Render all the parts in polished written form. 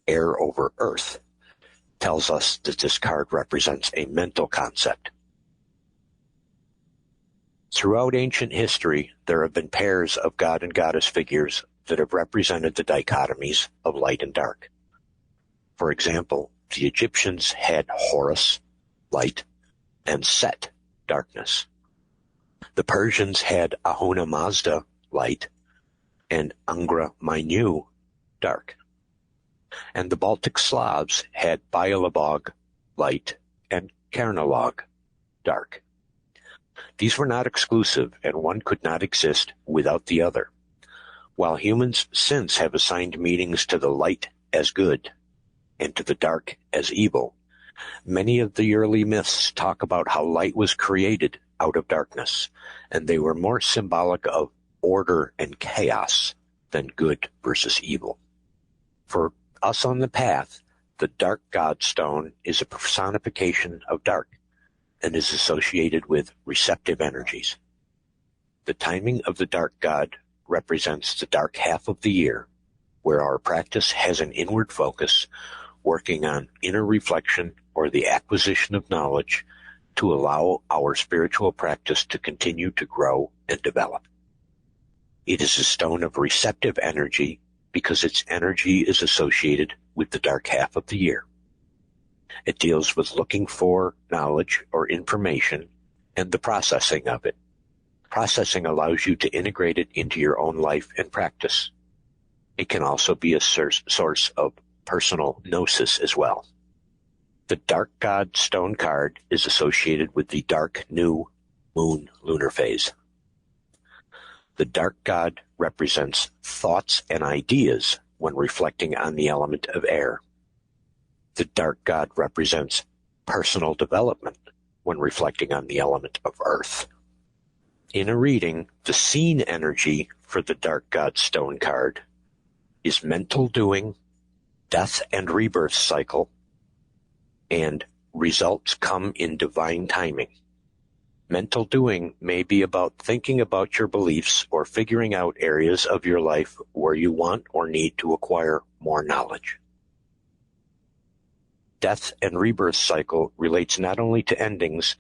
air over earth, tells us that this card represents a mental concept. Throughout ancient history, there have been pairs of god and goddess figures that have represented the dichotomies of light and dark. For example, the Egyptians had Horus, light, and Set, darkness. The Persians had Ahura Mazda, light, and Angra Mainyu, dark. And the Baltic Slavs had Bialobog, light, and Karnalog, dark. These were not exclusive, and one could not exist without the other. While humans since have assigned meanings to the light as good and to the dark as evil, many of the early myths talk about how light was created out of darkness, and they were more symbolic of order and chaos than good versus evil. For us on the path, the dark god stone is a personification of dark and is associated with receptive energies. The timing of the dark god represents the dark half of the year, where our practice has an inward focus, working on inner reflection or the acquisition of knowledge to allow our spiritual practice to continue to grow and develop. It is a stone of receptive energy because its energy is associated with the dark half of the year. It deals with looking for knowledge or information and the processing of it. Processing allows you to integrate it into your own life and practice. It can also be a source of personal gnosis as well. The Dark God Stone card is associated with the dark new moon lunar phase. The Dark God represents thoughts and ideas when reflecting on the element of air. The Dark God represents personal development when reflecting on the element of earth. In a reading, the scene energy for the Dark God Stone card is mental doing, death and rebirth cycle, and results come in divine timing. Mental doing may be about thinking about your beliefs or figuring out areas of your life where you want or need to acquire more knowledge. Death and rebirth cycle relates not only to endings,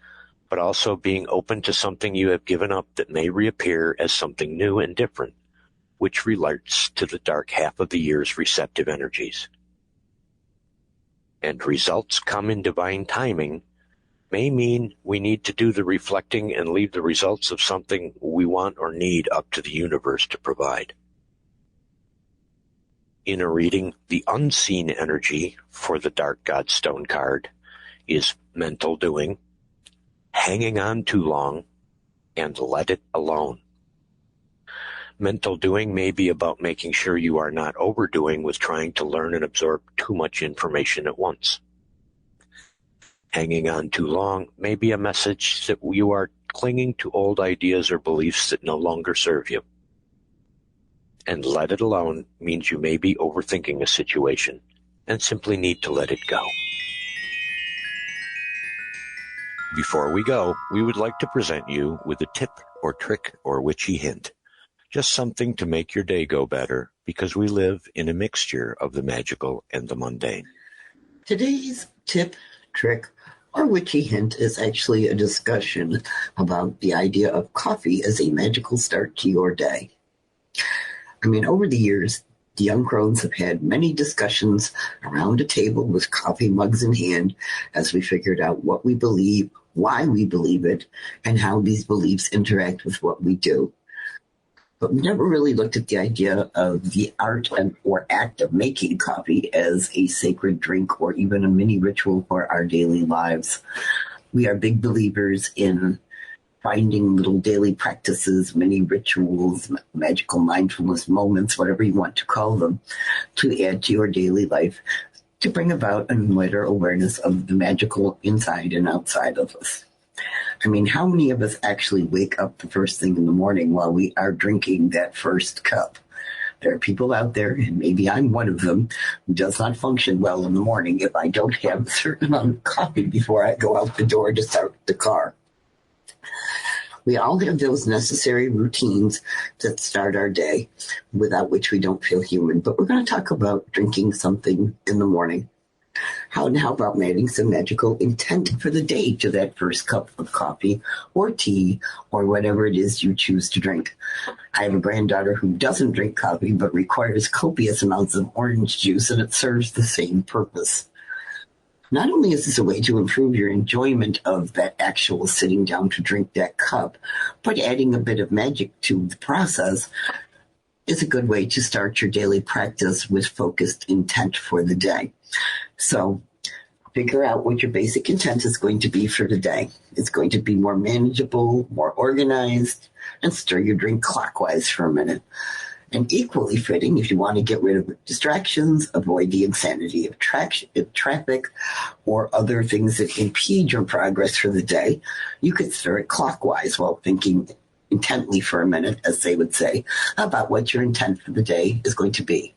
but also being open to something you have given up that may reappear as something new and different, which relates to the dark half of the year's receptive energies. And results come in divine timing may mean we need to do the reflecting and leave the results of something we want or need up to the universe to provide. In a reading, the unseen energy for the Dark God Stone card is mental doing, hanging on too long, and let it alone. Mental doing may be about making sure you are not overdoing with trying to learn and absorb too much information at once. Hanging on too long may be a message that you are clinging to old ideas or beliefs that no longer serve you. And let it alone means you may be overthinking a situation and simply need to let it go. Before we go, we would like to present you with a tip or trick or witchy hint. Just something to make your day go better, because we live in a mixture of the magical and the mundane. Today's tip, trick, or witchy hint is actually a discussion about the idea of coffee as a magical start to your day. I mean, over the years, the young crones have had many discussions around a table with coffee mugs in hand as we figured out what we believe, why we believe it, and how these beliefs interact with what we do. But we never really looked at the idea of the art or act of making coffee as a sacred drink or even a mini ritual for our daily lives. We are big believers in finding little daily practices, mini rituals, magical mindfulness moments, whatever you want to call them, to add to your daily life to bring about a wider awareness of the magical inside and outside of us. I mean, how many of us actually wake up the first thing in the morning while we are drinking that first cup? There are people out there, and maybe I'm one of them, who does not function well in the morning if I don't have a certain amount of coffee before I go out the door to start the car. We all have those necessary routines that start our day, without which we don't feel human. But we're going to talk about drinking something in the morning. How about adding some magical intent for the day to that first cup of coffee or tea or whatever it is you choose to drink? I have a granddaughter who doesn't drink coffee but requires copious amounts of orange juice, and it serves the same purpose. Not only is this a way to improve your enjoyment of that actual sitting down to drink that cup, but adding a bit of magic to the process is a good way to start your daily practice with focused intent for the day. So figure out what your basic intent is going to be for the day. It's going to be more manageable, more organized, and stir your drink clockwise for a minute. And equally fitting, if you want to get rid of distractions, avoid the insanity of traffic or other things that impede your progress for the day, you could stir it clockwise while thinking intently for a minute, as they would say, about what your intent for the day is going to be.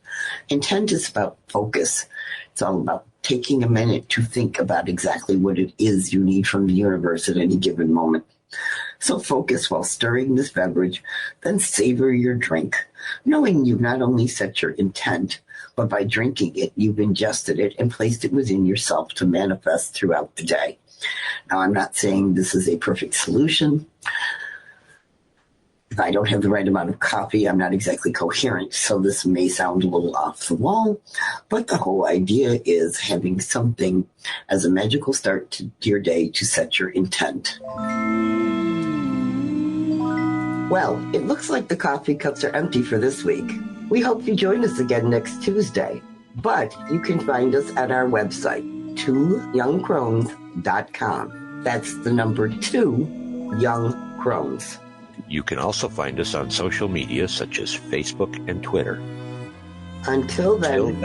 Intent is about focus. It's all about taking a minute to think about exactly what it is you need from the universe at any given moment. So focus while stirring this beverage, then savor your drink, knowing you've not only set your intent, but by drinking it, you've ingested it and placed it within yourself to manifest throughout the day. Now, I'm not saying this is a perfect solution. If I don't have the right amount of coffee, I'm not exactly coherent, so this may sound a little off the wall, but the whole idea is having something as a magical start to your day to set your intent. Well, it looks like the coffee cups are empty for this week. We hope you join us again next Tuesday, but you can find us at our website, 2youngcrones.com. That's the number 2, Young Crones. You can also find us on social media such as Facebook and Twitter. Until then,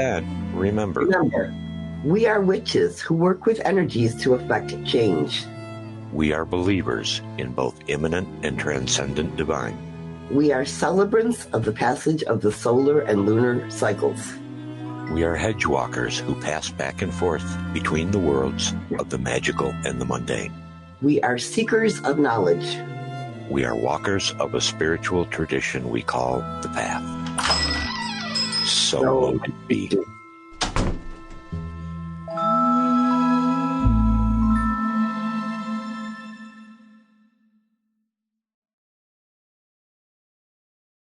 remember, we are witches who work with energies to effect change. We are believers in both immanent and transcendent divine. We are celebrants of the passage of the solar and lunar cycles. We are hedge walkers who pass back and forth between the worlds of the magical and the mundane. We are seekers of knowledge. We are walkers of a spiritual tradition we call the Path. So would it be.